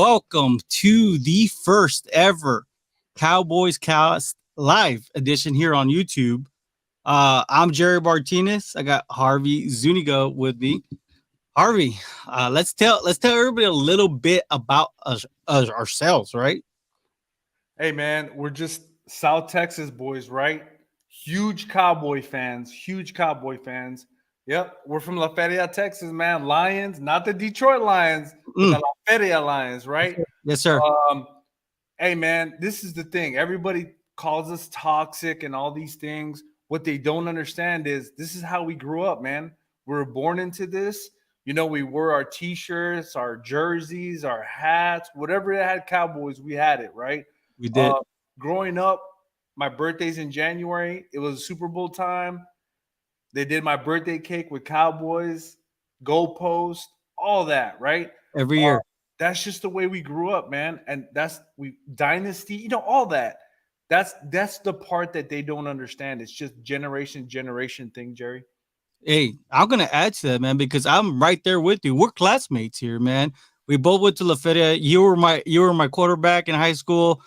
welcome to the first ever Cowboys Cast live edition here on YouTube. I'm Jerry Martinez. I got Harvey Zuniga with me. Harvey, let's tell everybody a little bit about us ourselves, right? Hey man, we're just South Texas boys, right? Huge Cowboy fans, huge Cowboy fans. Yep, we're from La Feria, Texas, man. Lions, not the Detroit Lions, but the Mm, La Feria Lions, right? yes, sir. Um, hey man, this is the thing. Everybody calls us toxic and all these things. What they don't understand is this is how we grew up, man. We were born into this. We wore our t-shirts, our jerseys, our hats, whatever it had Cowboys, we had it, right? We did. Uh, growing up, my birthday's in January. It was Super Bowl time. They did my birthday cake with Cowboys, goalpost, all that, right? Every Uh, year. that's just the way we grew up, man. And that's we dynasty, all that. That's the part that they don't understand. It's just generation thing, Jerry. Hey, I'm gonna add to that, man, because I'm right there with you. We're classmates here, man. We both went to La Feria. You were my quarterback in high school.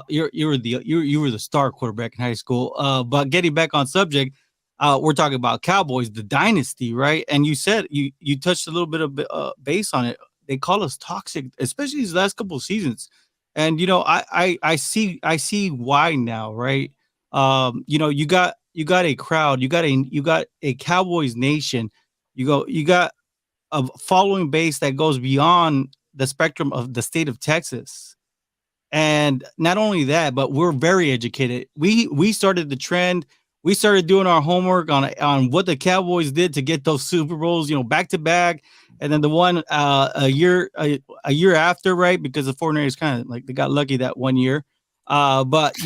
You were the star quarterback in high school. But getting back on subject, we're talking about Cowboys, the dynasty, right? And you said you touched a little bit of base on it. They call us toxic, especially these last couple of seasons. And I see why now, right? You got a crowd, you got a Cowboys nation, you got a following base that goes beyond the spectrum of the state of Texas. And not only that, but we're very educated. We started the trend. We started doing our homework on what the Cowboys did to get those Super Bowls, back to back, and then the one a year after, right? Because the 49ers kind of like they got lucky that one year. But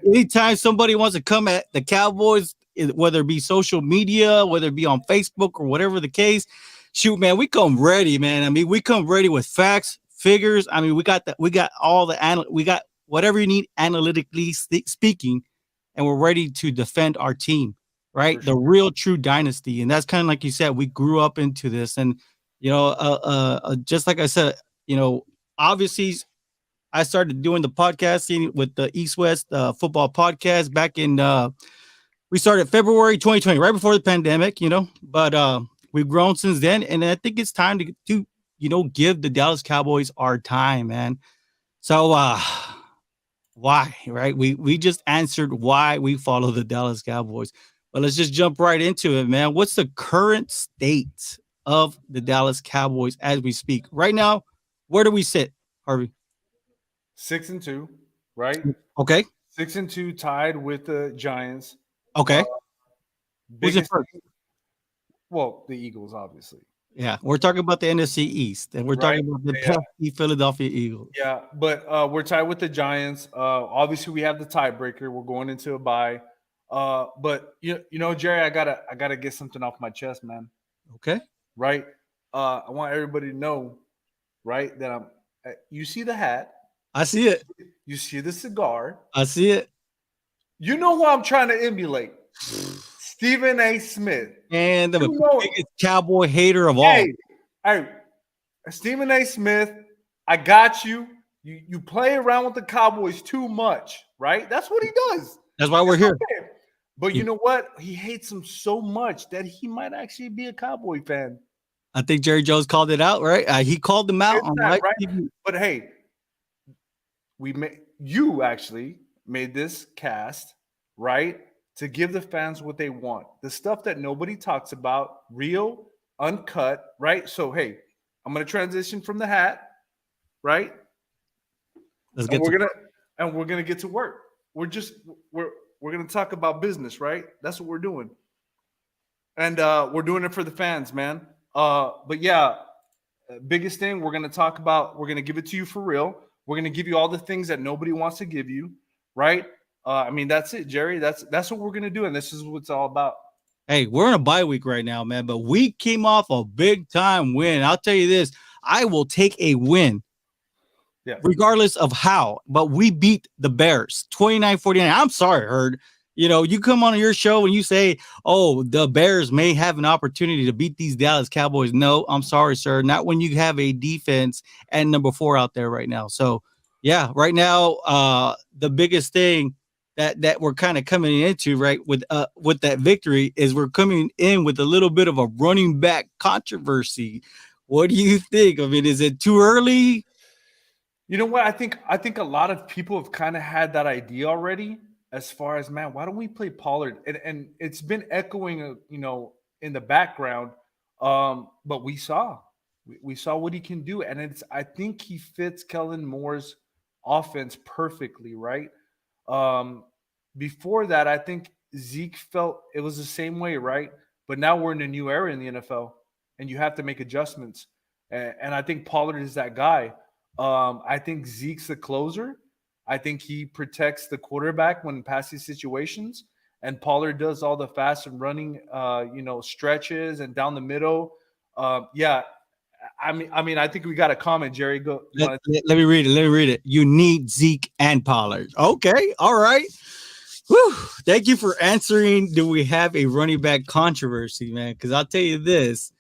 anytime somebody wants to come at the Cowboys, whether it be social media, whether it be on Facebook or whatever the case, shoot, man, we come ready, man. I mean, we come ready with facts, figures. I mean, we got whatever you need analytically speaking, and we're ready to defend our team, right? For The sure. real true dynasty, and that's kind of like you said, we grew up into this, and just like I said, obviously I started doing the podcasting with the East West football podcast back in we started February 2020, right before the pandemic, but we've grown since then, and I think it's time to give the Dallas Cowboys our time, man. So why, right? We just answered why we follow the Dallas Cowboys. But let's just jump right into it, man. What's the current state of the Dallas Cowboys as we speak? Right now, where do we sit, Harvey? 6-2, right? Okay. 6-2 tied with the Giants. Uh, Okay. Who's in biggest first? well, the Eagles, obviously. Yeah, we're talking about the NFC East, and we're Right? talking about the Yeah. pesky Philadelphia Eagles. Yeah, but we're tied with the Giants. Obviously, we have the tiebreaker. We're going into a bye. But Jerry, I gotta get something off my chest, man. Okay. Right? I want everybody to know, right, that I'm. You see the hat, I see it. you see the cigar. I see it. You know who I'm trying to emulate? Stephen A. Smith. And the You know it. biggest cowboy hater of all. Hey, Stephen A. Smith, I got you. You play around with the Cowboys too much, right? That's what he does. That's why we're here. Okay. But you know what? He hates them so much that he might actually be a Cowboy fan. I think Jerry Jones called it out, right? He called them out It's on that, live right? TV. But hey, you actually made this cast, right? To give the fans what they want. The stuff that nobody talks about, real, uncut, right? So hey, I'm gonna transition from the hat, right? Let's And get to we're gonna get to work. We're gonna talk about business, right? That's what we're doing. And we're doing it for the fans, man. But yeah, biggest thing we're going to give it to you for real. We're going to give you all the things that nobody wants to give you, right? I mean, that's it, Jerry. That's what we're going to do, and this is what it's all about. Hey, we're in a bye week right now, man, but we came off a big time win. I'll tell you this, I will take a win. Yeah. Regardless of how, but we beat the Bears 29-49. I'm sorry, Herd. You come on your show and you say, "Oh, the Bears may have an opportunity to beat these Dallas Cowboys." No, I'm sorry, sir, not when you have a defense and number 4 out there right now. So, yeah, right now, the biggest thing that we're kind of coming into right with that victory is we're coming in with a little bit of a running back controversy. What do you think? I mean, is it too early? You know what? I think a lot of people have kind of had that idea already. As far as, man, why don't we play Pollard? And it's been echoing, in the background. But we saw what he can do, and I think he fits Kellen Moore's offense perfectly, right? Um, Before that, I think Zeke felt it was the same way, right? But now we're in a new era in the NFL, and you have to make adjustments. And I think Pollard is that guy. I think Zeke's the closer. I think he protects the quarterback when passing situations, and Pollard does all the fast and running, stretches and down the middle. Yeah, I think we got a comment, Jerry. Go. You Let, want to? let, let me read it. Let me read it. You need Zeke and Pollard. Okay. All right. Whew. Thank you for answering. Do we have a running back controversy, man? Because I'll tell you this.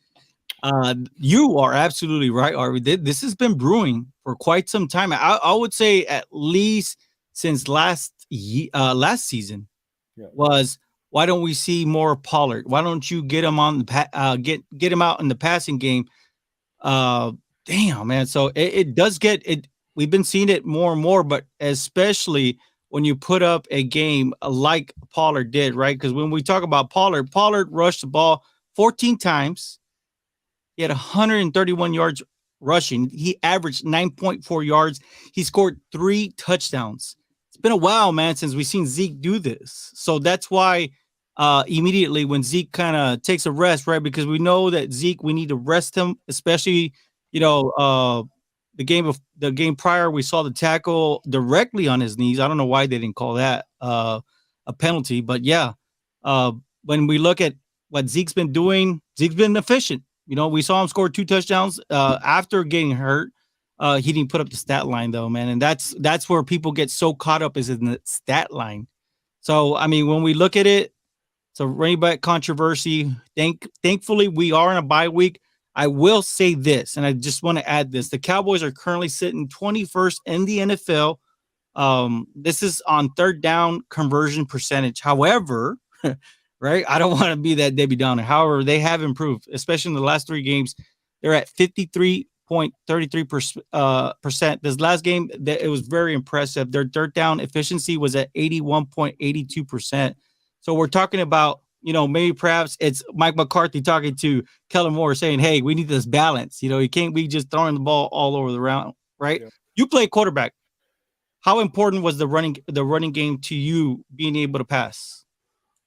You are absolutely right, Arby. This has been brewing for quite some time. I would say at least since last season Yeah. was why don't we see more Pollard? Why don't you get him on get him out in the passing game? Uh, Damn, man. So it does get it. We've been seeing it more and more, but especially when you put up a game like Pollard did, right? Because when we talk about Pollard rushed the ball 14 times. He had 131 yards rushing. He averaged 9.4 yards. He scored 3 touchdowns. It's been a while, man, since we've seen Zeke do this. So that's why immediately when Zeke kind of takes a rest, right? Because we know that Zeke, we need to rest him, especially, you know, uh, the game prior, we saw the tackle directly on his knees. I don't know why they didn't call that a penalty, but yeah, uh, when we look at what Zeke's been doing, Zeke's been efficient. We saw him score 2 touchdowns after getting hurt. He didn't put up the stat line though, man, and that's where people get so caught up is in the stat line. So I mean, when we look at it, it's a running back controversy. Thankfully, we are in a bye week. I will say this, and I just want to add this: the Cowboys are currently sitting 21st in the NFL. This is on third down conversion percentage. However, right, I don't want to be that Debbie Downer. However, they have improved, especially in the last 3 games. They're at 53.33%. This last game, it was very impressive. Their third down efficiency was at 81.82%. So we're talking about, maybe perhaps it's Mike McCarthy talking to Kellen Moore saying, hey, we need this balance. You can't be just throwing the ball all over the round, right? Yeah. You play quarterback. How important was the running game to you being able to pass?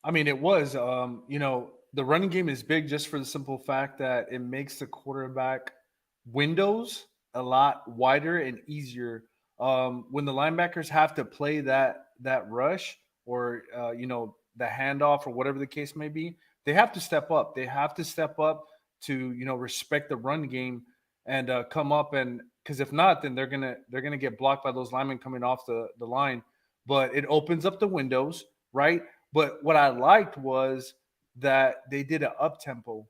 I mean, it was. The running game is big just for the simple fact that it makes the quarterback windows a lot wider and easier. When the linebackers have to play that rush or the handoff or whatever the case may be, they have to step up. They have to step up to respect the run game and come up, and because if not, then they're gonna get blocked by those linemen coming off the line. But it opens up the windows, right? But what I liked was that they did an up tempo,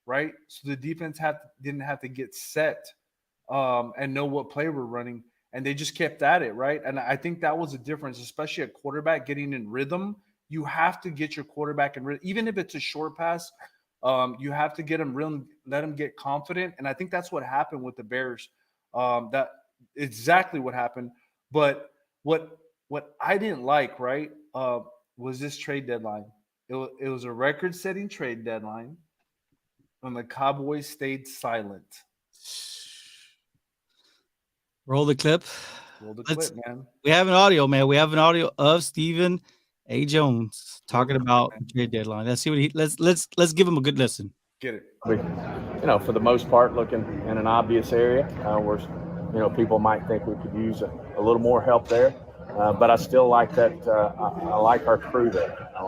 right? So the defense didn't have to get set and know what play we're running, and they just kept at it, right? And I think that was a difference, especially a quarterback getting in rhythm. You have to get your quarterback in rhythm, even if it's a short pass. You have to get him real, let him get confident, and I think that's what happened with the Bears. That exactly what happened. But what I didn't like, right, was this trade deadline. It was a record-setting trade deadline, and the Cowboys stayed silent. Roll the clip. Roll the Let's. clip, man. We have an audio, man. We have an audio of Stephen A. Jones Roll the talking clip, about man. the trade deadline. Let's see what let's give him a good listen. Get it. For the most part, looking in an obvious area where, people might think we could use a little more help there. But I still like that. I like our crew there. I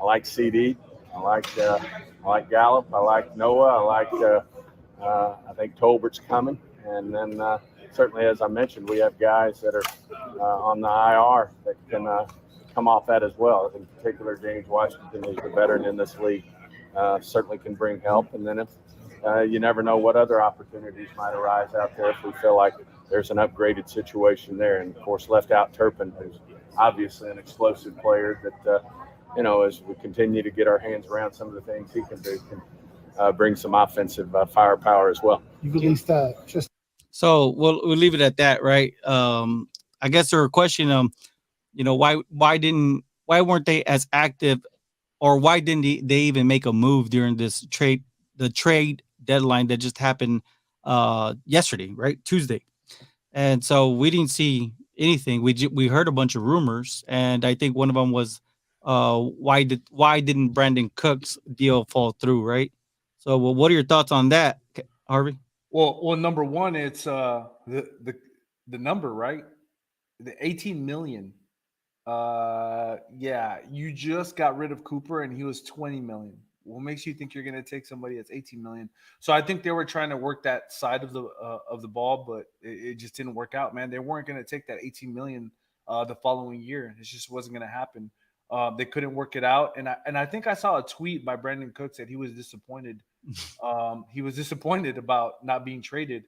like CD. I like Gallup. I like Noah. I think Tolbert's coming. And then certainly, as I mentioned, we have guys that are on the IR that come off that as well. In particular, James Washington is the veteran in this league, certainly can bring help. And then if you never know what other opportunities might arise out there if we feel like there's an upgraded situation there. And of course, left out Turpin, who's obviously an explosive player that, as we continue to get our hands around some of the things he can do, can bring some offensive firepower as well. You released just So we'll leave it at that, right? I guess there were questioning why weren't they as active, or why didn't they even make a move during the trade deadline that just happened yesterday, right? Tuesday. And so we didn't see anything. We heard a bunch of rumors, and I think one of them was why didn't Brandon Cook's deal fall through, right? So what are your thoughts on that, Harvey? Well, number one, it's the number, right? The 18 million. Yeah, you just got rid of Cooper and he was 20 million. What makes you think you're going to take somebody that's 18 million? So I think they were trying to work that side of the ball, but it just didn't work out, man. They weren't going to take that 18 million the following year. It just wasn't going to happen. They couldn't work it out, and I think I saw a tweet by Brandon Cook that he was disappointed. He was disappointed about not being traded.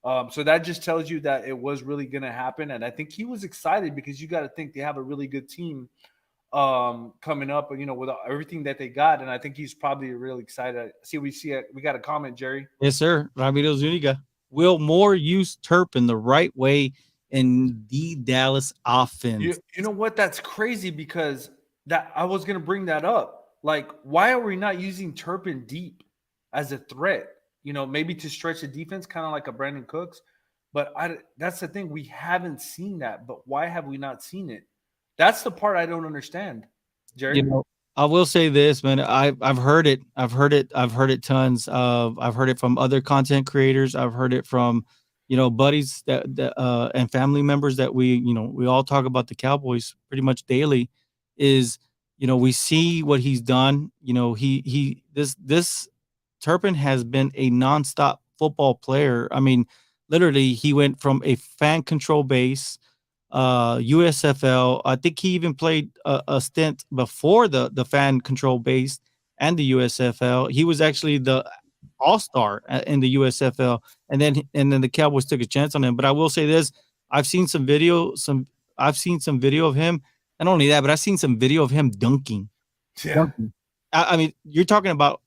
So that just tells you that it was really going to happen, and I think he was excited because you got to think they have a really good team coming up, with everything that they got, and I think he's probably really excited. We got a comment, Jerry. Yes, sir. Javier Zuniga. Will Moore use Turpin the right way in the Dallas offense? You know what? That's crazy because that I was going to bring that up. Like, why are we not using Turpin deep as a threat? Maybe to stretch the defense, kind of like a Brandon Cooks. But that's the thing. We haven't seen that. But why have we not seen it? That's the part I don't understand, Jerry. I will say this, man. I've heard it. I've heard it tons of. I've heard it from other content creators. I've heard it from, buddies that and family members that we all talk about the Cowboys pretty much daily. Is we see what he's done. This Turpin has been a nonstop football player. I mean, literally, he went from a fan control base, USFL. I think he even played a stint before the fan control base and the USFL. He was actually the all-star in the USFL, and then the Cowboys took a chance on him. But I will say this: I've seen some video of him. Not only that, but I've seen some video of him dunking. Yeah. Dunking. I mean, you're talking about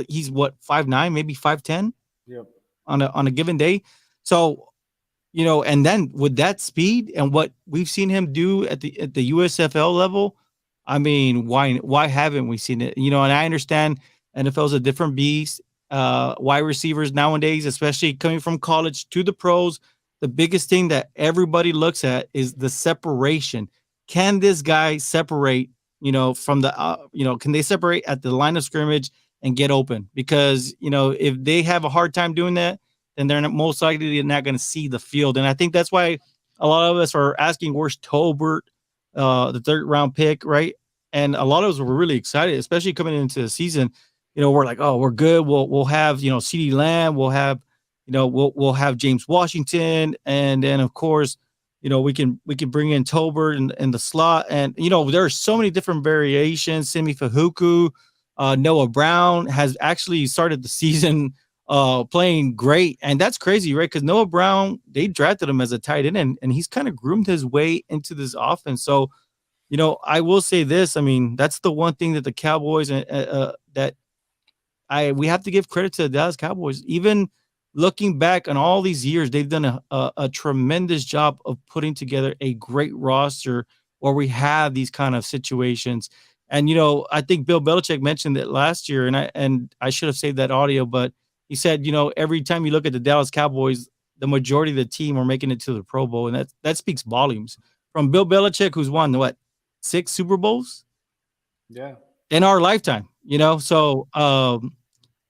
he's what, 5'9", maybe 5'10"? Yep. On a given day. So, and then with that speed and what we've seen him do at the USFL level, I mean, why haven't we seen it? And I understand NFL is a different beast. Wide receivers nowadays, especially coming from college to the pros, the biggest thing that everybody looks at is the separation. Can this guy separate, from the, can they separate at the line of scrimmage and get open? Because, if they have a hard time doing that, then they're most likely not going to see the field. And I think that's why a lot of us are asking, where's Tolbert, the third round pick, right? And a lot of us were really excited, especially coming into the season. We're like, oh, we're good. We'll have, CeeDee Lamb. We'll have, we'll have James Washington. And then, of course, we can bring in Tolbert in the slot. And, there are so many different variations. Simi Fahuku, Noah Brown has actually started the season playing great. And that's crazy, right? Because Noah Brown, they drafted him as a tight end, and he's kind of groomed his way into this offense. So, I will say this. I mean, that's the one thing that the Cowboys that we have to give credit to the Dallas Cowboys. Even looking back on all these years, they've done a tremendous job of putting together a great roster where we have these kind of situations. And, I think Bill Belichick mentioned it last year, and I should have saved that audio, but he said, every time you look at the Dallas Cowboys, the majority of the team are making it to the Pro Bowl, and that speaks volumes. From Bill Belichick, who's won, 6 Super Bowls? Yeah. In our lifetime, So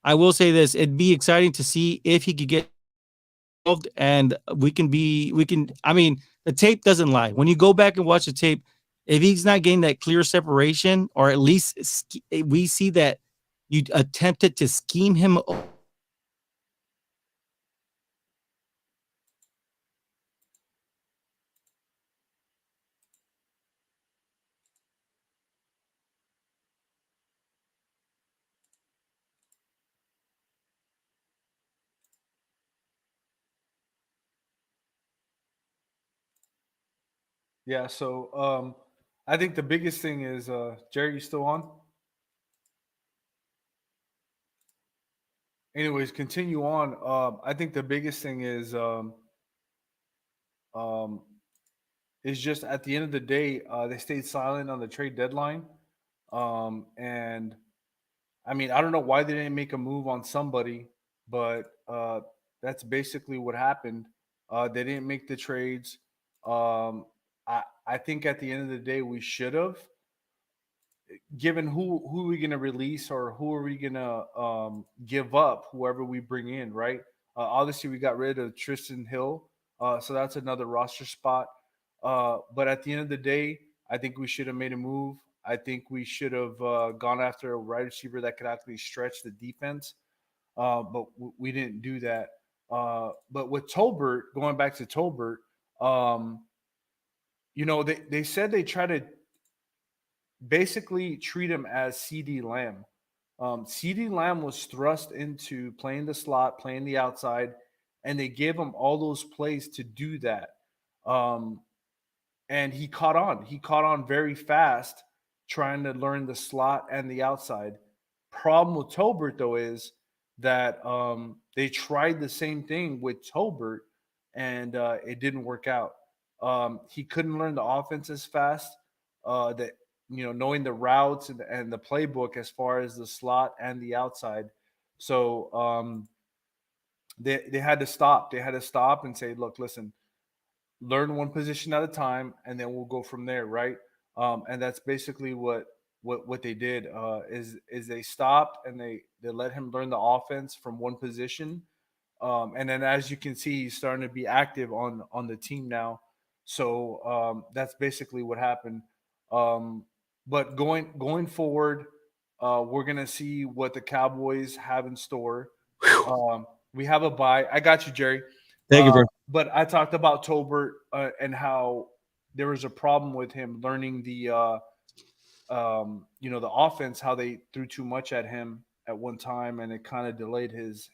I will say this: it'd be exciting to see if he could get involved, and we can. I mean, the tape doesn't lie. When you go back and watch the tape, if he's not getting that clear separation, or at least we see that you attempted to scheme him. Yeah. So I think the biggest thing is Jerry, you still on? Anyways, continue on. I think the biggest thing um, is just at the end of the day, they stayed silent on the trade deadline. And I mean, I don't know why they didn't make a move on somebody, but that's basically what happened. They didn't make the trades. I think at the end of the day, we should have given who are we gonna release or who are we gonna give up whoever we bring in, right? Obviously, we got rid of Tristan Hill, so that's another roster spot. But at the end of the day, I think we should have made a move. I think we should have gone after a wide receiver that could actually stretch the defense, but we didn't do that. But with Tolbert, going back to Tolbert, um, they said they try to basically treat him as CD Lamb. CD Lamb was thrust into playing the slot, playing the outside, and they gave him all those plays to do that. Um, and he caught on. He caught on very fast, trying to learn the slot and the outside. Problem with Tolbert though is that they tried the same thing with Tolbert, and it didn't work out. He couldn't learn the offense as fast. That knowing the routes and the playbook as far as the slot and the outside. So they had to stop. They had to stop and say, look, listen, learn one position at a time, and then we'll go from there, right? And that's basically what they did. Is they stopped and they let him learn the offense from one position, and then as you can see, he's starting to be active on the team now. So that's basically what happened. Um, but going forward, we're gonna see what the Cowboys have in store. We have a bye. I got you, Jerry. Thank you, bro. But I talked about Tolbert and how there was a problem with him learning the offense, how they threw too much at him at one time, and it kind of delayed his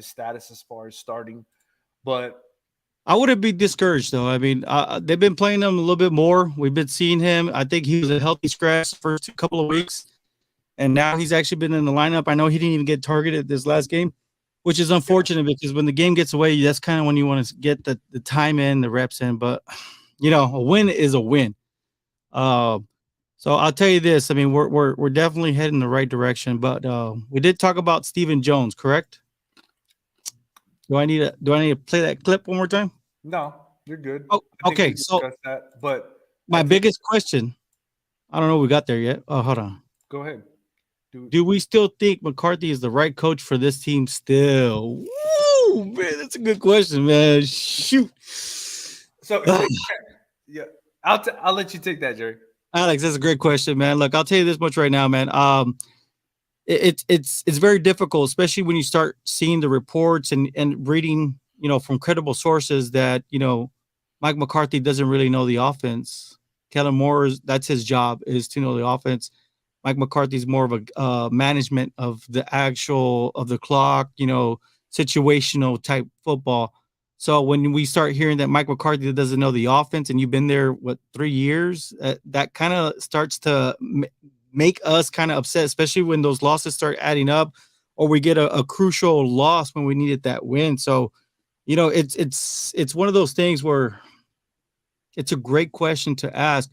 status as far as starting. But I wouldn't be discouraged though. I mean, they've been playing him a little bit more. We've been seeing him. I think he was a healthy scratch the first couple of weeks, and now he's actually been in the lineup. I know he didn't even get targeted this last game, which is unfortunate because when the game gets away, that's kind of when you want to get the time in, the reps in. But a win is a win. So I'll tell you this. I mean, we're definitely heading in the right direction. But we did talk about Stephen Jones, correct? Do I need to play that clip one more time? no, you're good. Oh, I think okay. we So discussed that, but my biggest question, I don't know if we got there yet. Oh, hold on. go ahead. Do we still think McCarthy is the right coach for this team still? Woo, man, that's a good question, man. Shoot. So yeah, I'll let you take that, Jerry. Alex, that's a great question, man. Look, I'll tell you this much right now, man. It's very difficult, especially when you start seeing the reports and reading, from credible sources that, Mike McCarthy doesn't really know the offense. Kellen Moore's, that's his job, is to know the offense. Mike McCarthy's more of a management of the clock, situational type football. So when we start hearing that Mike McCarthy doesn't know the offense, and you've been there, 3 years, that kind of starts to make us kind of upset, especially when those losses start adding up, or we get a crucial loss when we needed that win. So, it's one of those things where it's a great question to ask,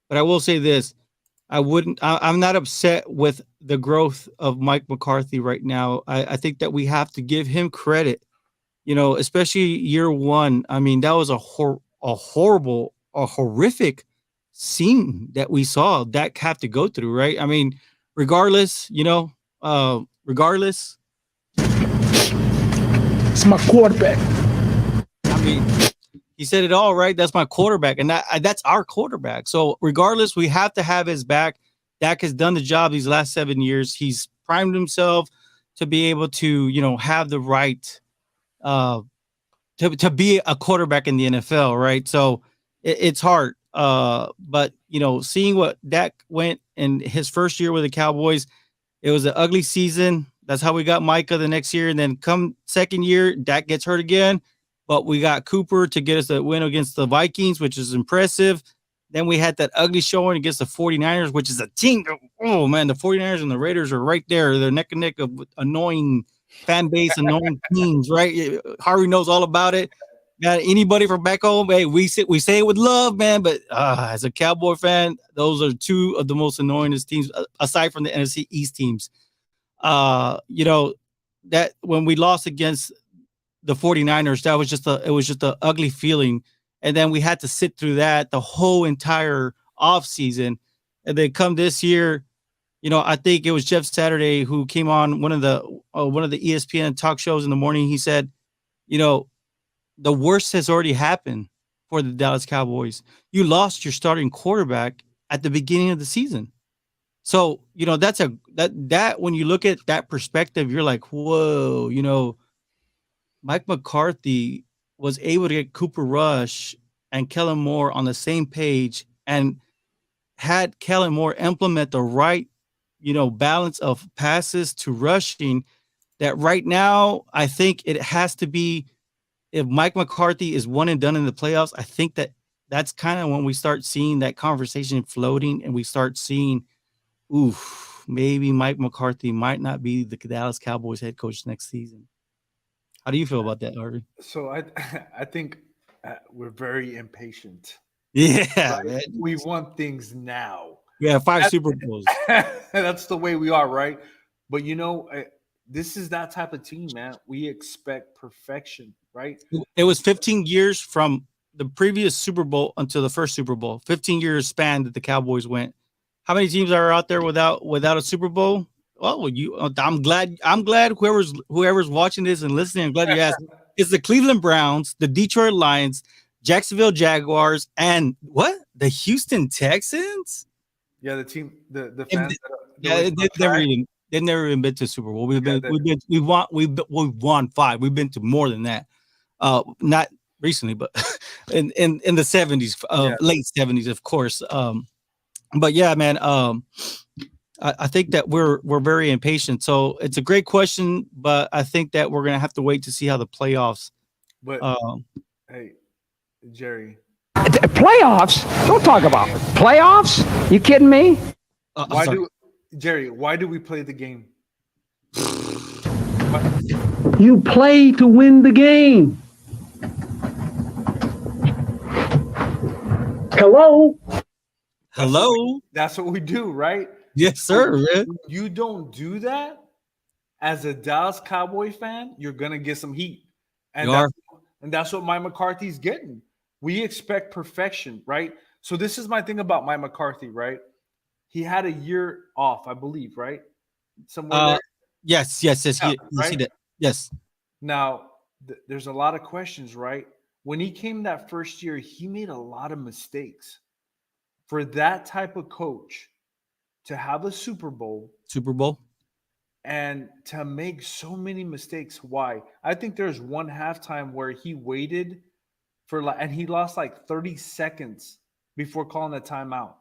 but I will say this. I'm not upset with the growth of Mike McCarthy right now. I think that we have to give him credit, especially year one. I mean, that was a horrific scene that we saw Dak have to go through, right? I mean, regardless, regardless. It's my quarterback. I mean, he said it all, right? That's my quarterback, and that's our quarterback. So regardless, we have to have his back. Dak has done the job these last 7 years. He's primed himself to be able to, have the right to be a quarterback in the NFL, right? So it's hard. But seeing what Dak went in his first year with the Cowboys, it was an ugly season. That's how we got Micah the next year. And then come second year, Dak gets hurt again. but we got Cooper to get us a win against the Vikings, which is impressive. Then we had that ugly showing against the 49ers, which is a team. Oh, man, the 49ers and the Raiders are right there. They're neck and neck of annoying fan base, annoying teams, right? Harvey knows all about it. Got anybody from back home? Hey, we say it with love, man. But as a Cowboy fan, those are two of the most annoyingest teams, aside from the NFC East teams. That when we lost against the 49ers, it was just a ugly feeling. And then we had to sit through that the whole entire offseason. And then come this year, I think it was Jeff Saturday who came on one of the ESPN talk shows in the morning. He said, the worst has already happened for the Dallas Cowboys. You lost your starting quarterback at the beginning of the season. So, that when you look at that perspective, you're like, whoa, Mike McCarthy was able to get Cooper Rush and Kellen Moore on the same page and had Kellen Moore implement the right, balance of passes to rushing. That right now, I think it has to be, if Mike McCarthy is one and done in the playoffs, I think that's kind of when we start seeing that conversation floating and we start seeing, maybe Mike McCarthy might not be the Dallas Cowboys head coach next season. How do you feel about that, Harvey? So I think we're very impatient. Yeah, right? We want things now. Yeah, 5 Super Bowls. That's the way we are, right? But this is that type of team, man. We expect perfection, right? It was 15 years from the previous Super Bowl until the first Super Bowl. 15 years span that the Cowboys went. How many teams are out there without a Super Bowl? Oh, I'm glad whoever's watching this and listening, I'm glad you asked. It's the Cleveland Browns, the Detroit Lions, Jacksonville Jaguars, and what? The Houston Texans? Yeah, the team, the fans. They've never even been to Super Bowl. We've won 5. We've been to more than that. Not recently, but in the 70s, late 70s, of course. But yeah, man. I think that we're very impatient. So it's a great question, but I think that we're gonna have to wait to see how the playoffs. But hey, Jerry, playoffs? Don't talk about it. Playoffs? You kidding me? Why do we play the game? You play to win the game. Hello? That's what we do, right? Yes, sir. Man. You don't do that as a Dallas Cowboy fan, you're gonna get some heat, and that's what Mike McCarthy's getting. We expect perfection, right? So this is my thing about Mike McCarthy, right? He had a year off, I believe, right? Somewhere there. Yes. Yeah, He did. Yes. Now there's a lot of questions, right? When he came that first year, he made a lot of mistakes. For that type of coach to have a Super Bowl, and to make so many mistakes, why? I think there's one halftime where he waited and he lost like 30 seconds before calling a timeout.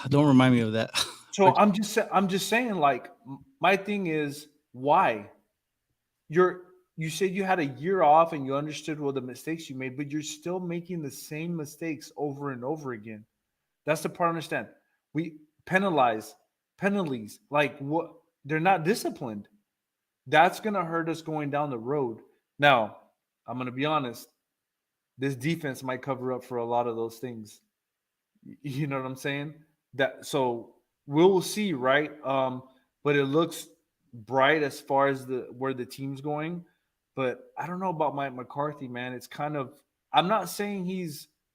Don't remind me of that. So I'm just saying, like, my thing is, why? You said you had a year off and you understood the mistakes you made, but you're still making the same mistakes over and over again. That's the part I understand. We penalities, like what? They're not disciplined. That's going to hurt us going down the road. Now, I'm going to be honest. This defense might cover up for a lot of those things. You know what I'm saying? So we'll see, right? But it looks bright as far as where the team's going. But I don't know about Mike McCarthy, man. It's kind of, I'm not saying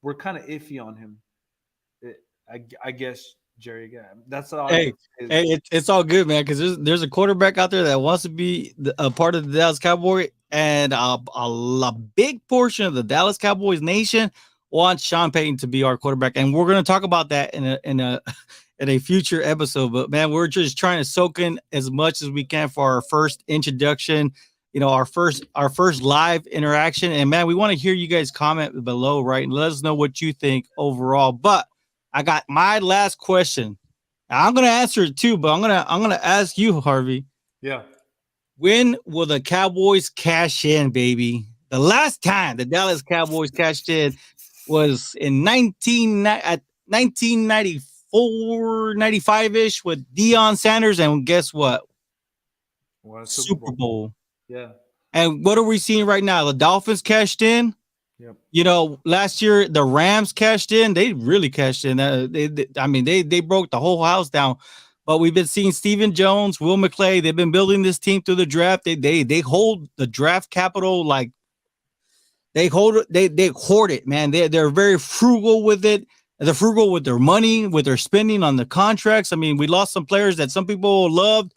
we're kind of iffy on him. I guess, Jerry, that's all. It's all good, man, because there's a quarterback out there that wants to be a part of the Dallas Cowboy, and a big portion of the Dallas Cowboys nation wants Sean Payton to be our quarterback, and we're going to talk about that in a future episode. But man, we're just trying to soak in as much as we can for our first introduction. Our first live interaction, and man, we want to hear you guys comment below, right, and let us know what you think overall. But I got my last question. I'm gonna answer it too, but I'm gonna ask you, Harvey. Yeah. When will the Cowboys cash in, baby? The last time the Dallas Cowboys cashed in was in 1994, 95-ish with Deion Sanders. And guess what? Won a Super Bowl. Yeah. And what are we seeing right now? The Dolphins cashed in. Yep. You know, last year the Rams cashed in. They really cashed in. They broke the whole house down. But we've been seeing Stephen Jones, Will McClay. They've been building this team through the draft. They hold the draft capital like they hoard it, man. They're very frugal with it. They're frugal with their money, with their spending on the contracts. I mean, we lost some players that some people loved.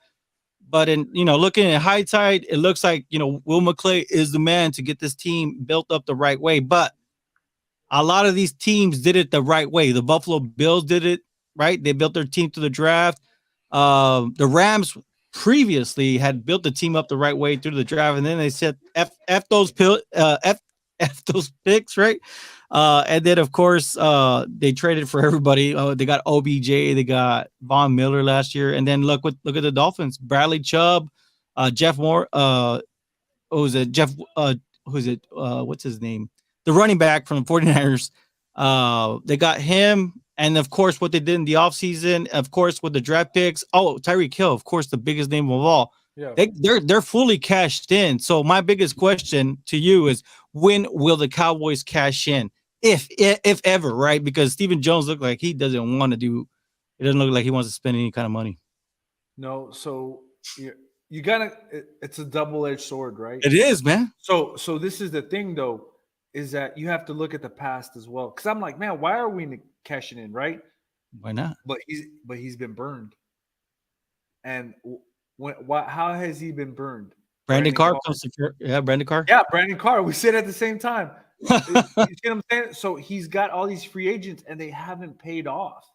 But looking at high tide, it looks like, Will McClay is the man to get this team built up the right way. But a lot of these teams did it the right way. The Buffalo Bills did it right. They built their team through the draft. The Rams previously had built the team up the right way through the draft, and then they said F those picks, right? And then of course they traded for everybody. They got OBJ, they got Von Miller last year, and then look at the Dolphins. Bradley Chubb, Jeff Moore, what's his name? The running back from the 49ers. They got him, and of course what they did in the offseason, of course with the draft picks. Oh, Tyreek Hill, of course, the biggest name of all. Yeah. They're fully cashed in. So my biggest question to you is, when will the Cowboys cash in? If ever, right? Because Stephen Jones looked like he doesn't want to do. It doesn't look like he wants to spend any kind of money. No, so you gotta. It's a double-edged sword, right? It is, man. So this is the thing, though, is that you have to look at the past as well. Because I'm like, man, why are we cashing in, right? Why not? But he's been burned. And how has he been burned? Brandon Carr comes to Brandon Carr. Yeah, Brandon Carr. We said at the same time. You see what I'm saying? So he's got all these free agents and they haven't paid off.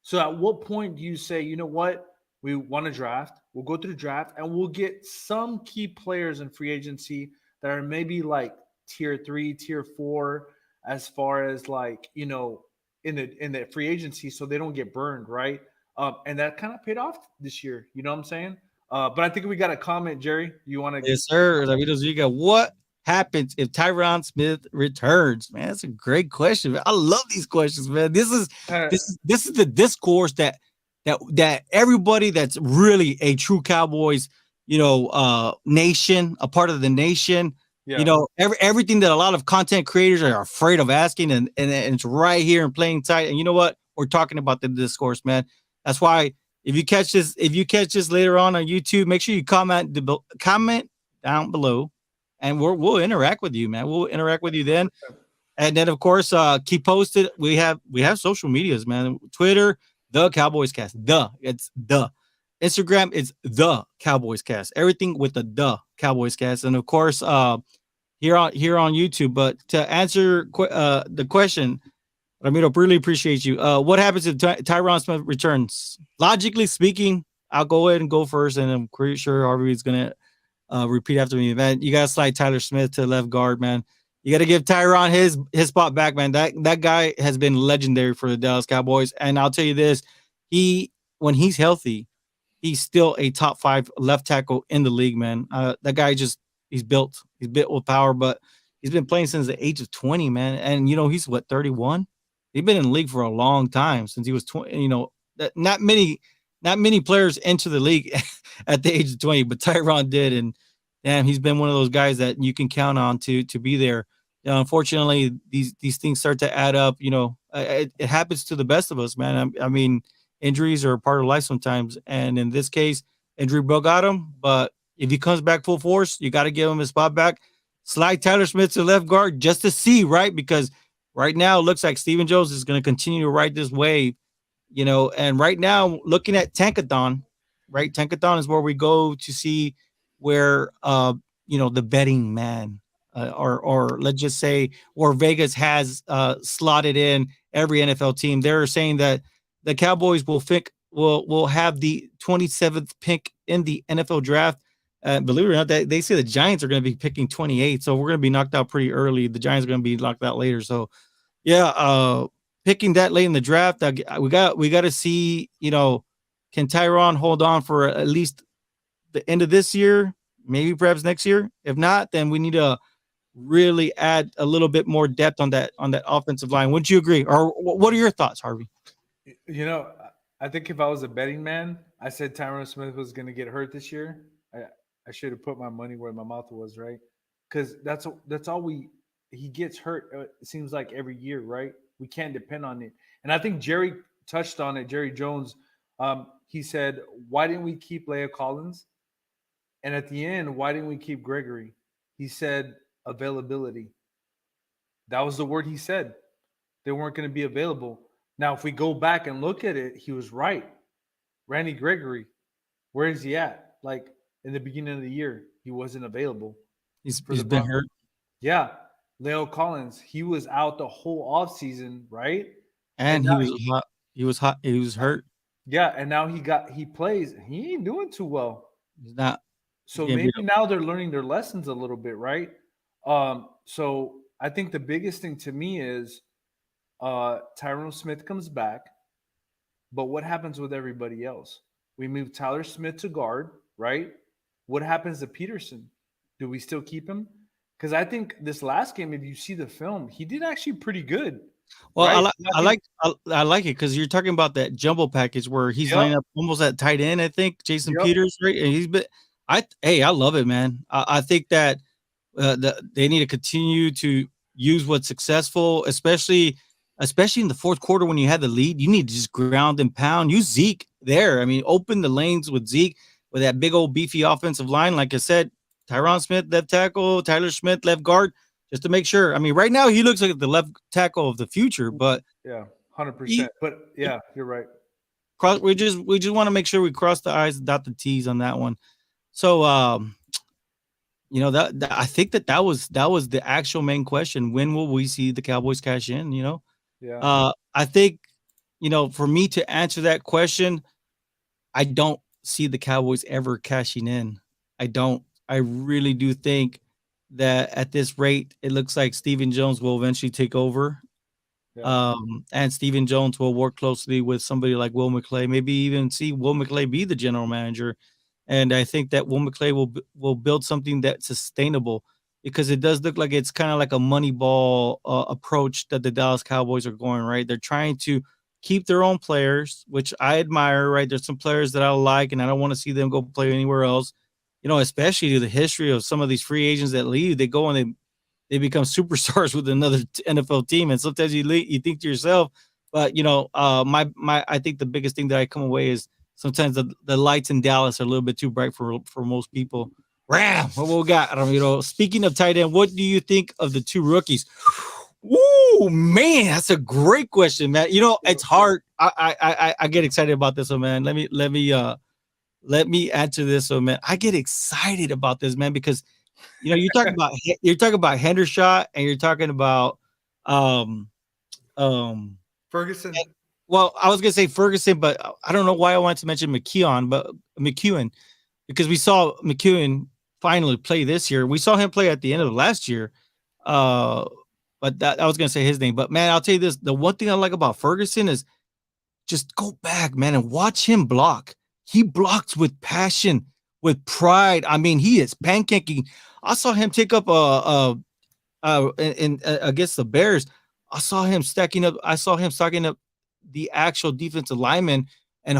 So at what point do you say, you know what? We want to draft. We'll go through the draft and we'll get some key players in free agency that are maybe like tier 3, tier 4, as far as like, in the free agency, so they don't get burned, right? And that kind of paid off this year. You know what I'm saying? But I think we got a comment, Jerry. You want to? Yes, sir. David Zuniga, what happens if Tyron Smith returns? Man, that's a great question, man. I love these questions, man. This is the discourse that everybody that's really a true Cowboys, nation, a part of the nation, everything that a lot of content creators are afraid of asking, and it's right here in plain sight. And you know what? We're talking about the discourse, man. That's why if you catch this later on YouTube, make sure you comment down below, and we'll interact with you, man. We'll interact with you then. And then of course, keep posted. We have social medias, man. Twitter, the Cowboys Cast. It's the Instagram. It's the Cowboys Cast. Everything with the Cowboys Cast. And of course, here on YouTube. But to answer the question, Ramiro, really appreciate you. What happens if Tyron Smith returns? Logically speaking, I'll go ahead and go first, and I'm pretty sure Harvey's gonna repeat after me, man. You gotta slide Tyler Smith to left guard, man. You got to give Tyron his spot back, man. That guy has been legendary for the Dallas Cowboys. And I'll tell you this, when he's healthy, he's still a top 5 left tackle in the league, man. That guy he's built with power, but he's been playing since the age of 20, man. And, he's 31? He's been in the league for a long time, since he was 20. Not many players enter the league at the age of 20, but Tyron did. And damn, he's been one of those guys that you can count on to be there. Unfortunately, these things start to add up. It happens to the best of us, man. I mean, injuries are part of life sometimes, and in this case, injury bug got him. But if he comes back full force, you got to give him his spot back. Slide Tyler Smith to left guard just to see, right? Because right now it looks like Stephen Jones is going to continue to ride this wave, And right now, looking at Tankathon, right? Tankathon is where we go to see where the betting man or let's just say where Vegas has slotted in every NFL team. They're saying that the Cowboys will have the 27th pick in the NFL draft. Believe it or not, they say the Giants are going to be picking 28, so we're going to be knocked out pretty early. The Giants are going to be knocked out later. So yeah, picking that late in the draft, we got to see, can Tyron hold on for at least the end of this year, maybe perhaps next year? If not, then we need to really add a little bit more depth on that offensive line. Wouldn't you agree? Or what are your thoughts, Harvey? You know, I think if I was a betting man, I said Tyron Smith was going to get hurt this year. I should have put my money where my mouth was, right? Because that's all he gets hurt. It seems like every year, right? We can't depend on it. And I think Jerry touched on it. Jerry Jones, he said, "Why didn't we keep Leah Collins?" And at the end, why didn't we keep Gregory? He said availability. That was the word he said. They weren't going to be available. Now, if we go back and look at it, he was right. Randy Gregory, where is he at? Like in the beginning of the year, he wasn't available. He's been hurt. Yeah. Leo Collins, he was out the whole offseason, right? And he was hot. He was hurt. Yeah, and now he plays. He ain't doing too well. He's not. So maybe now they're learning their lessons a little bit, right? So I think the biggest thing to me is Tyrone Smith comes back, but what happens with everybody else? We move Tyler Smith to guard, right? What happens to Peterson? Do we still keep him? Because I think this last game, if you see the film, he did actually pretty good. Well, right? I like it because you're talking about that jumbo package where he's lining up almost at tight end. I think Jason Peters, right? And he's been. I love it, man. I think that they need to continue to use what's successful, especially in the fourth quarter when you had the lead. You need to just ground and pound. Use Zeke there. I mean, open the lanes with Zeke with that big old beefy offensive line. Like I said, Tyron Smith left tackle, Tyler Smith left guard, just to make sure. I mean, right now he looks like the left tackle of the future, but 100%. But yeah, you're right. We just want to make sure we cross the I's and dot the T's on that one. So, that I think that was the actual main question. When will we see the Cowboys cash in? I think, for me to answer that question, I don't see the Cowboys ever cashing in. I don't. I really do think that at this rate, it looks like Stephen Jones will eventually take over. Yeah. And Stephen Jones will work closely with somebody like Will McClay, maybe even see Will McClay be the general manager. And I think that Will McClay will build something that's sustainable, because it does look like it's kind of like a money ball approach that the Dallas Cowboys are going, right? They're trying to keep their own players, which I admire, right? There's some players that I like, and I don't want to see them go play anywhere else. Especially to the history of some of these free agents that leave, they go and they become superstars with another NFL team. And sometimes you think to yourself, but I think the biggest thing that I come away is sometimes the lights in Dallas are a little bit too bright for most people. Ram, what we got? Speaking of tight end, what do you think of the two rookies? Ooh, man, that's a great question, man. It's hard. I get excited about this one, man. Let me answer this, so man, I get excited about this, man, because you're talking about Hendershot and you're talking about Ferguson. Well, I was gonna say Ferguson, but I don't know why I wanted to mention McEwen, because we saw McEwen finally play this year. We saw him play at the end of last year, but that I was gonna say his name. But man, I'll tell you this: the one thing I like about Ferguson is just go back, man, and watch him block. He blocks with passion, with pride. I mean, he is pancaking. I saw him take up against the Bears. I saw him stacking up the actual defensive lineman and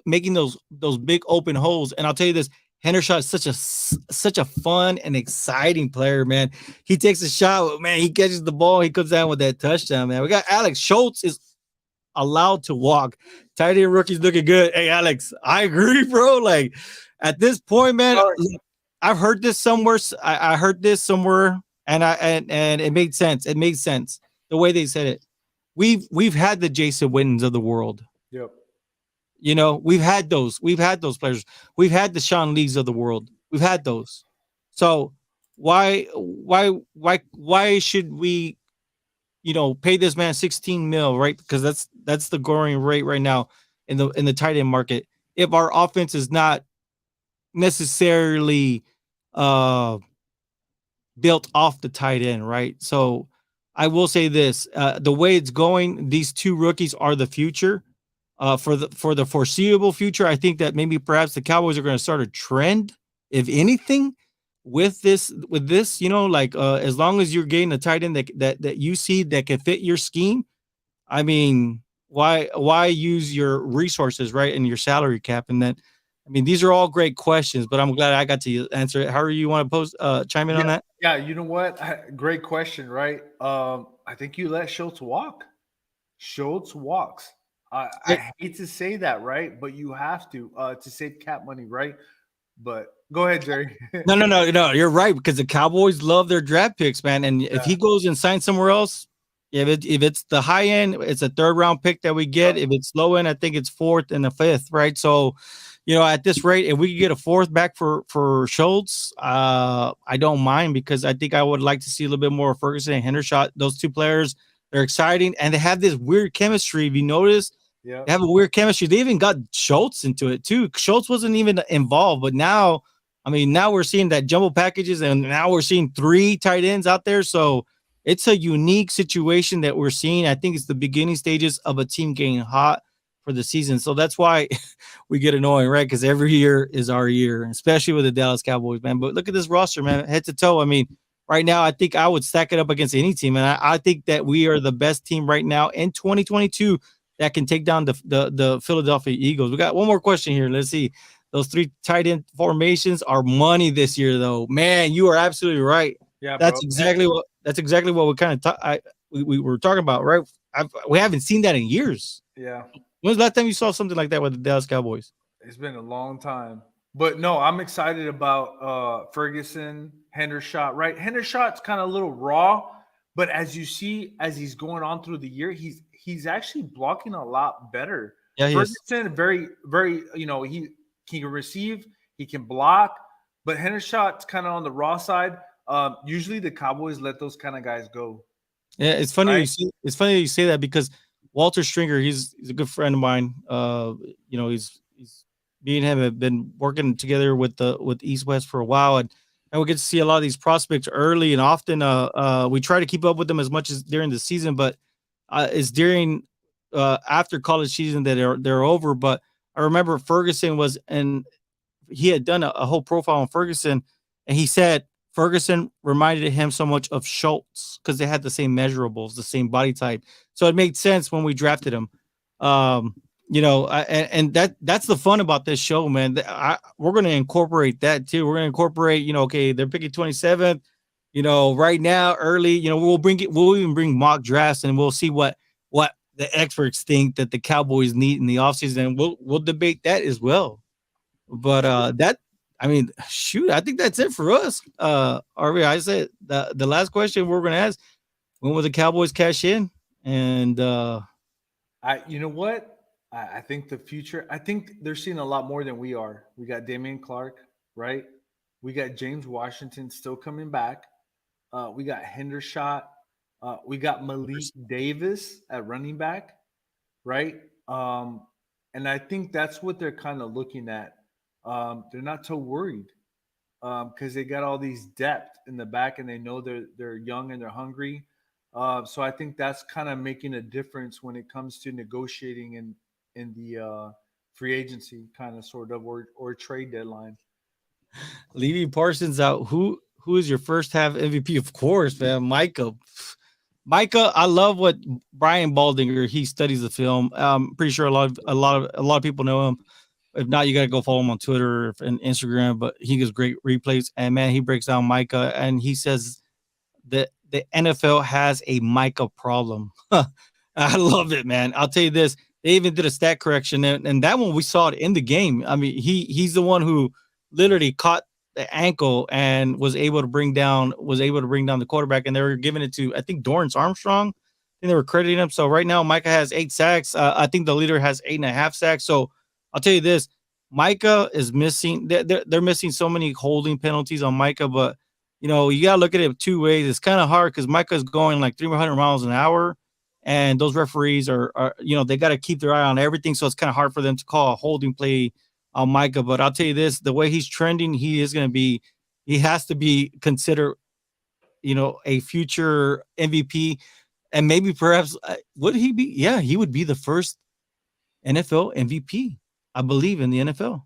making those big open holes. And I'll tell you this: Hendershot is such a fun and exciting player, man. He takes a shot, man. He catches the ball. He comes down with that touchdown, man. We got Alex Schultz is allowed to walk. Tight end rookie's looking good. Hey, Alex, I agree, bro. Like at this point, man, I've heard this somewhere. I heard this somewhere, and it made sense. It made sense the way they said it. We've had the Jason Wittens of the world. Yep. We've had those. We've had those players. We've had the Sean Lees of the world. We've had those. So why should we pay this man $16 million, right? Because that's the going rate right now in the tight end market. If our offense is not necessarily built off the tight end, right? So I will say this: the way it's going, these two rookies are the future. For the foreseeable future, I think that maybe perhaps the Cowboys are going to start a trend, if anything, with this, like as long as you're getting a tight end that you see that can fit your scheme, I mean, why use your resources, right, and your salary cap? And then, I mean, these are all great questions, but I'm glad I got to answer it. However you want to chime in on that? Yeah, you know what? Great question, right? I think you let Schultz walk. Schultz walks. I hate to say that, right? But you have to save cap money, right? But go ahead, Jerry. No. You're right, because the Cowboys love their draft picks, man. And if he goes and signs somewhere else, if it's the high end, it's a third round pick that we get. If it's low end, I think it's fourth and a fifth, right? So, at this rate, if we could get a fourth back for Schultz, I don't mind, because I think I would like to see a little bit more of Ferguson and Hendershot. Those two players, they're exciting, and they have this weird chemistry. If you notice, they have a weird chemistry. They even got Schultz into it too. Schultz wasn't even involved, but now we're seeing that jumbo packages, and now we're seeing 3 tight ends out there. So it's a unique situation that we're seeing. I think it's the beginning stages of a team getting hot for the season. So that's why we get annoying, right? Because every year is our year, especially with the Dallas Cowboys, man. But look at this roster, man, head to toe. I mean, right now, I think I would stack it up against any team. And I think that we are the best team right now in 2022 that can take down the Philadelphia Eagles. We got one more question here. Let's see. Those 3 tight end formations are money this year, though. Man, you are absolutely right. Yeah, that's exactly what we kind of we were talking about, right? We haven't seen that in years. Yeah. When's the last time you saw something like that with the Dallas Cowboys? It's been a long time. But no, I'm excited about Ferguson, Hendershot, right? Hendershot's kind of a little raw, but as you see, as he's going on through the year, he's actually blocking a lot better. Yeah, Ferguson, very, very, he can receive, he can block, but Hendershot's kind of on the raw side. Usually the Cowboys let those kind of guys go. Yeah, it's funny. Right? It's funny you say that, because Walter Stringer, he's a good friend of mine. He's me and him have been working together with East West for a while, and we get to see a lot of these prospects early, and often we try to keep up with them as much as during the season, but it's during after college season that they're over. But I remember Ferguson he had done a whole profile on Ferguson, and he said Ferguson reminded him so much of Schultz because they had the same measurables, the same body type. So it made sense when we drafted him. And that's the fun about this show, man. We're going to incorporate that too. We're going to incorporate, okay, they're picking 27th, right now, early, we'll even bring mock drafts, and we'll see what the experts think that the Cowboys need in the offseason. And we'll debate that as well. But I think that's it for us. RV, I said the last question we're going to ask, when will the Cowboys cash in? And you know what? I think the future, I think they're seeing a lot more than we are. We got Damian Clark, right? We got James Washington still coming back. We got Hendershot. We got Malik Davis at running back, right? And I think that's what they're kind of looking at. They're not so worried because they got all these depth in the back, and they know they're young and they're hungry. So I think that's kind of making a difference when it comes to negotiating in the free agency kind of sort of or trade deadline. Leaving Parsons out, who is your first half MVP? Of course, man, Micah. I love what Brian Baldinger, he studies the film. I'm pretty sure a lot of people know him. If not, you got to go follow him on Twitter and Instagram, but he gives great replays. And man, he breaks down Micah, and he says that the NFL has a Micah problem. I love it, man. I'll tell you this. They even did a stat correction, and that one we saw it in the game. I mean, he's the one who literally caught the ankle and was able to bring down the quarterback, and they were giving it to, I think, Dorrance Armstrong, and they were crediting him. So right now, Micah has 8 sacks. I think the leader has 8.5 sacks. So I'll tell you this, Micah is missing. They're missing so many holding penalties on Micah, but you gotta look at it 2 ways. It's kind of hard because Micah's going like 300 miles an hour, and those referees are they got to keep their eye on everything. So it's kind of hard for them to call a holding play on Micah. But I'll tell you this, the way he's trending, he has to be considered, a future MVP, and maybe perhaps would he be? Yeah, he would be the first NFL MVP, I believe, in the NFL.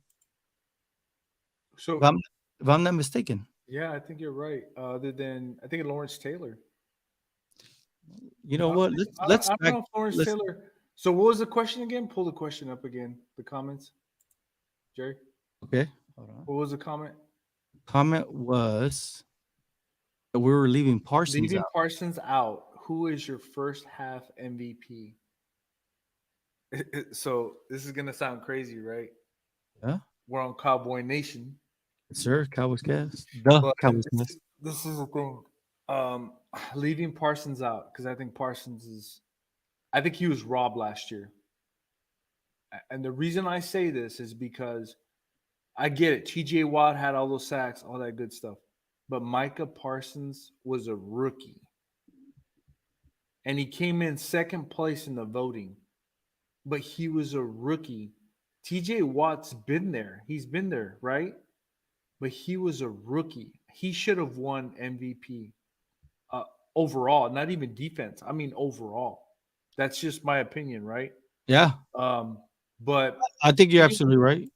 So if I'm not mistaken. Yeah, I think you're right. Other than I think Lawrence Taylor. You know I don't, what? think, Let's I don't back. know if Lawrence Let's Taylor. So what was the question again? Pull the question up again. The comments, Jerry. okay. Hold on. What was the comment? Comment was that we were leaving Parsons Leaving out. Parsons out. Who is your first half MVP? So this is gonna sound crazy, right? Yeah, We're on Cowboy Nation, yes, sir. Cowboys Cast. The but Cowboys Cast. this is the thing. Um, leaving Parsons out because I think Parsons is. I think he was robbed last year, and the reason I say this is because I get it. T.J. Watt had all those sacks, all that good stuff, but Micah Parsons was a rookie, and he came in second place in the voting, but he was a rookie. T.J. Watt's been there. He's been there, right? But he was a rookie. He should have won MVP overall, not even defense. I mean overall. That's just my opinion, right? Yeah, But I think you're absolutely right.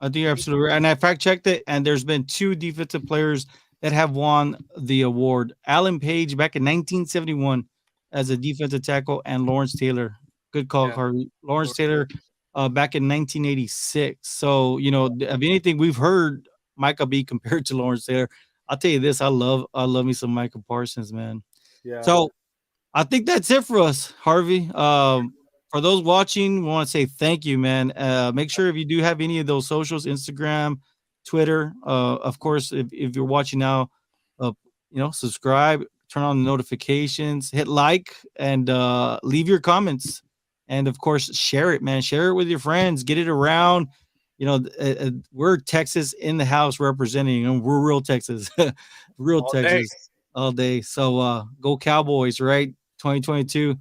I think you're absolutely right. And I fact checked it, and there's been 2 defensive players that have won the award. Alan Page back in 1971 as a defensive tackle, and Lawrence Taylor. Good call, yeah, Harvey. Lawrence Taylor back in 1986. So, you know, of anything we've heard Micah be compared to Lawrence Taylor. I'll tell you this, I love me some Micah Parsons, man. yeah. So I think that's it for us, Harvey. For those watching, we want to say thank you, man. Make sure if you do have any of those socials, Instagram, Twitter, of course, if you're watching now, uh, subscribe, turn on the notifications, hit like, and leave your comments. And of course, share it, man. Share it with your friends. Get it around. You know, we're Texas in the house representing, and we're real Texas, real All day. Texas all day. So go Cowboys, right? 2022.